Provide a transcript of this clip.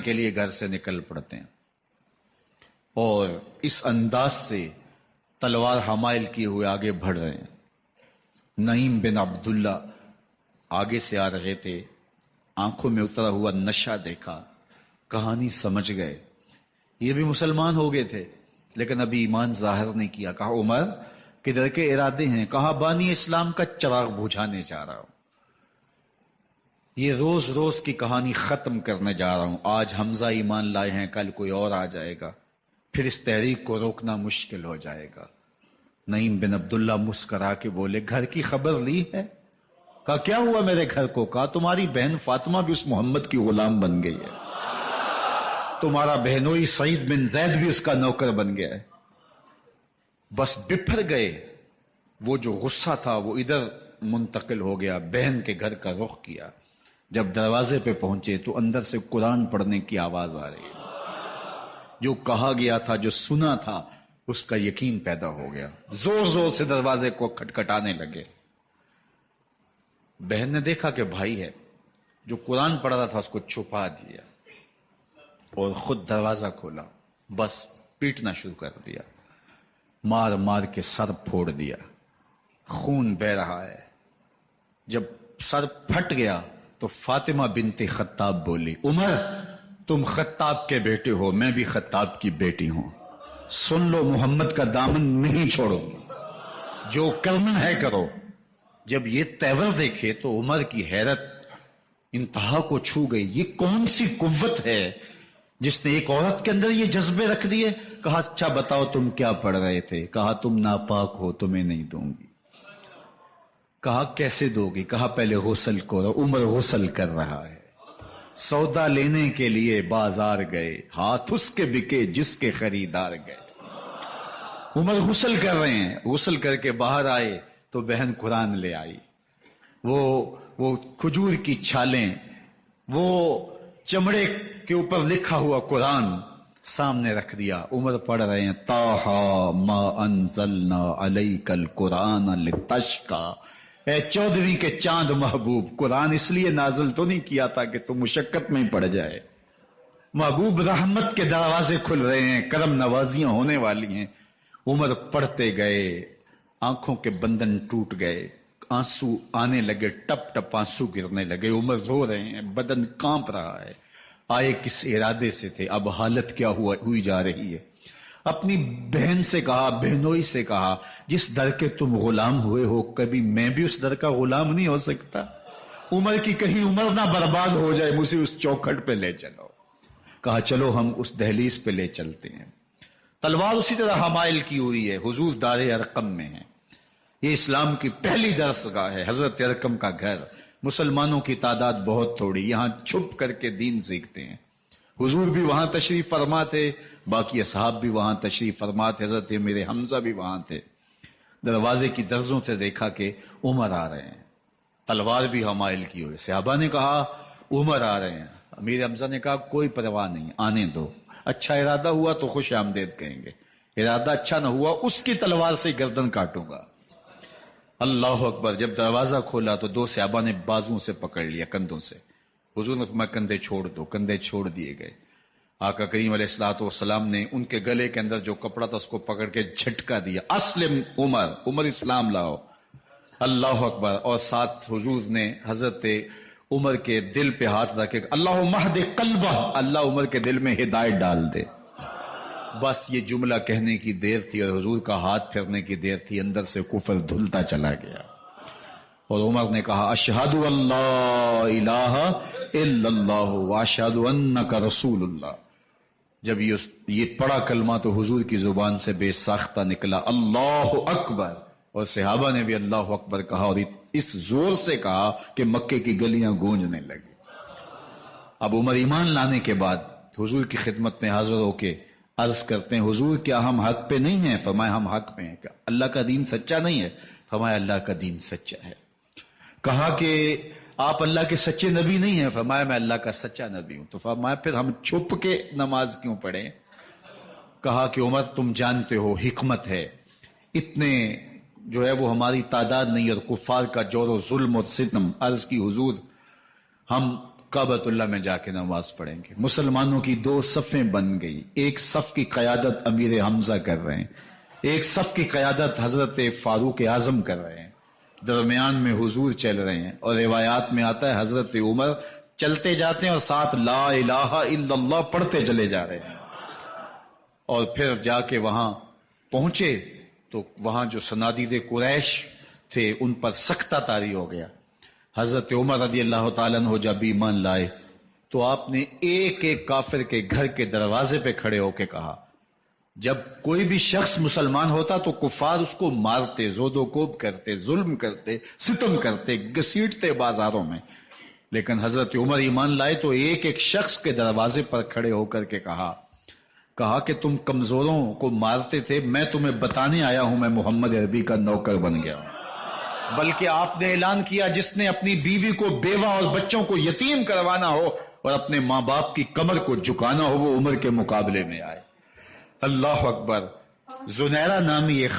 کے لیے گھر سے نکل پڑتے ہیں اور اس انداز سے تلوار حمائل کیے ہوئے آگے بڑھ رہے ہیں. نعیم بن عبداللہ آگے سے آ رہے تھے، آنکھوں میں اترا ہوا نشہ دیکھا، کہانی سمجھ گئے. یہ بھی مسلمان ہو گئے تھے لیکن ابھی ایمان ظاہر نہیں کیا. کہا عمر کدھر کے ارادے ہیں؟ کہا بانی اسلام کا چراغ بجھانے جا رہا ہوں، یہ روز روز کی کہانی ختم کرنے جا رہا ہوں. آج حمزہ ایمان لائے ہیں، کل کوئی اور آ جائے گا، پھر اس تحریک کو روکنا مشکل ہو جائے گا. نعیم بن عبداللہ مسکرا کے بولے گھر کی خبر لی ہے؟ کہا کیا ہوا میرے گھر کو؟ کہا تمہاری بہن فاطمہ بھی اس محمد کی غلام بن گئی ہے، تمہارا بہنوئی سعید بن زید بھی اس کا نوکر بن گیا ہے. بس بپھر گئے. وہ جو غصہ تھا وہ ادھر منتقل ہو گیا، بہن کے گھر کا رخ کیا. جب دروازے پہ پہنچے تو اندر سے قرآن پڑھنے کی آواز آ رہی ہے. جو کہا گیا تھا، جو سنا تھا، اس کا یقین پیدا ہو گیا. زور زور سے دروازے کو کھٹکھٹانے لگے. بہن نے دیکھا کہ بھائی ہے. جو قرآن پڑھ رہا تھا اس کو چھپا دیا اور خود دروازہ کھولا. بس پیٹنا شروع کر دیا، مار مار کے سر پھوڑ دیا، خون بہ رہا ہے. جب سر پھٹ گیا تو فاطمہ بنت خطاب بولی عمر تم خطاب کے بیٹے ہو، میں بھی خطاب کی بیٹی ہوں، سن لو محمد کا دامن نہیں چھوڑو، جو کرنا ہے کرو. جب یہ تیور دیکھے تو عمر کی حیرت انتہا کو چھو گئی. یہ کون سی قوت ہے جس نے ایک عورت کے اندر یہ جذبے رکھ دیے؟ کہا اچھا بتاؤ تم کیا پڑھ رہے تھے؟ کہا تم ناپاک ہو، تمہیں نہیں دوں گی. کہا کیسے دو گی؟ کہا پہلے غسل کرو. عمر غسل کر رہا ہے. سودا لینے کے لیے بازار گئے، ہاتھ اس کے بکے جس کے خریدار گئے. عمر غسل کر رہے ہیں. غسل کر کے باہر آئے تو بہن قرآن لے آئی. وہ کھجور کی چھالیں، وہ چمڑے کے اوپر لکھا ہوا قرآن سامنے رکھ دیا. عمر پڑھ رہے ہیں طٰہٰ ما انزلنا علیک القرآن لتشقیٰ. اے 14ویں کے چاند محبوب، قرآن اس لیے نازل تو نہیں کیا تھا کہ تم مشقت میں پڑ جائے. محبوب رحمت کے دروازے کھل رہے ہیں، کرم نوازیاں ہونے والی ہیں. عمر پڑھتے گئے، آنکھوں کے بندن ٹوٹ گئے، آنسو آنے لگے، ٹپ ٹپ آنسو گرنے لگے. عمر رو رہے ہیں، بدن کانپ رہا ہے. آئے کس ارادے سے تھے، اب حالت کیا ہوئی جا رہی ہے. اپنی بہن سے کہا، بہنوئی سے کہا جس در کے تم غلام ہوئے ہو کبھی میں بھی اس در کا غلام نہیں ہو سکتا؟ عمر کی کہیں عمر نہ برباد ہو جائے، مجھے اس چوکھٹ پہ لے چلو. کہا چلو ہم اس دہلیز پہ لے چلتے ہیں. تلوار اسی طرح حمائل کی ہوئی ہے، حضور دار ارقم میں ہے. یہ اسلام کی پہلی درس گاہ ہے، حضرت ارقم کا گھر. مسلمانوں کی تعداد بہت تھوڑی، یہاں چھپ کر کے دین سیکھتے ہیں. حضور بھی وہاں تشریف فرما تھے، باقی اصحاب بھی وہاں تشریف فرما تھے، حضرت میرے حمزہ بھی وہاں تھے. دروازے کی درزوں سے دیکھا کہ عمر آ رہے ہیں، تلوار بھی حمائل کی ہوئی. صحابہ نے کہا عمر آ رہے ہیں. امیر حمزہ نے کہا کوئی پرواہ نہیں، آنے دو. اچھا ارادہ ہوا تو خوش آمدید کہیں گے، ارادہ اچھا نہ ہوا اس کی تلوار سے گردن کاٹوں گا. اللہ اکبر. جب دروازہ کھولا تو دو صحابہ نے بازوں سے پکڑ لیا، کندھوں سے. حضور نے فرمایا کندھے چھوڑ دو. کندھے چھوڑ دیے گئے. آقا کریم علیہ الصلوۃ والسلام نے ان کے گلے کے اندر جو کپڑا تھا اس کو پکڑ کے جھٹکا دیا، اسلم عمر، عمر اسلام لاؤ. اللہ اکبر. اور ساتھ حضور نے حضرت عمر کے دل پہ ہاتھ رکھے، اللہم اہد قلبہ، اللہ عمر کے دل میں ہدایت ڈال دے. بس یہ جملہ کہنے کی دیر تھی اور حضور کا ہاتھ پھیرنے کی دیر تھی، اندر سے کفر دھلتا چلا گیا. اور عمر نے کہا اشہد ان لا الہ الا اللہ واشہد انک رسول اللہ. جب یہ پڑا کلمہ تو حضور کی زبان سے بے ساختہ نکلا اللہ اکبر، اور صحابہ نے بھی اللہ اکبر کہا، اور اس زور سے کہا کہ مکے کی گلیاں گونجنے لگی. اب عمر ایمان لانے کے بعد حضور کی خدمت میں حاضر ہو کے عرض کرتے ہیں حضور کیا ہم حق پہ نہیں ہیں؟ فرمایا ہم حق پہ ہیں. کہ اللہ کا دین سچا نہیں ہے؟ فرمایا اللہ کا دین سچا ہے. کہا کہ آپ اللہ کے سچے نبی نہیں ہیں؟ فرمایا میں اللہ کا سچا نبی ہوں. تو فرمایا پھر ہم چھپ کے نماز کیوں پڑھیں؟ کہا کہ عمر تم جانتے ہو حکمت ہے، اتنے جو ہے وہ ہماری تعداد نہیں، اور کفار کا جور و ظلم و ستم. عرض کی حضور ہم کعبۃ اللہ میں جا کے نماز پڑھیں گے. مسلمانوں کی 2 صفیں بن گئی. ایک صف کی قیادت امیر حمزہ کر رہے ہیں, ایک صف کی قیادت حضرت فاروق اعظم کر رہے ہیں, درمیان میں حضور چل رہے ہیں, اور روایات میں آتا ہے حضرت عمر چلتے جاتے ہیں اور ساتھ لا الہ الا اللہ پڑھتے چلے جا رہے ہیں. اور پھر جا کے وہاں پہنچے تو وہاں جو صنادید قریش تھے ان پر سختہ طاری ہو گیا. حضرت عمر رضی اللہ تعالیٰ عنہ جب ایمان لائے تو آپ نے ایک ایک کافر کے گھر کے دروازے پہ کھڑے ہو کے کہا, جب کوئی بھی شخص مسلمان ہوتا تو کفار اس کو مارتے, زود و کوب کرتے, ظلم کرتے, ستم کرتے, گھسیٹتے بازاروں میں, لیکن حضرت عمر ایمان لائے تو ایک ایک شخص کے دروازے پر کھڑے ہو کر کے کہا کہ تم کمزوروں کو مارتے تھے, میں تمہیں بتانے آیا ہوں میں محمد عربی کا نوکر بن گیا ہوں. بلکہ آپ نے اعلان کیا جس نے اپنی بیوی کو بیوہ اور بچوں کو یتیم کروانا ہو اور اپنے ماں باپ کی کمر کو جھکانا ہو وہ عمر کے مقابلے میں آئے. اللہ اکبر. زنیرہ نامی ایک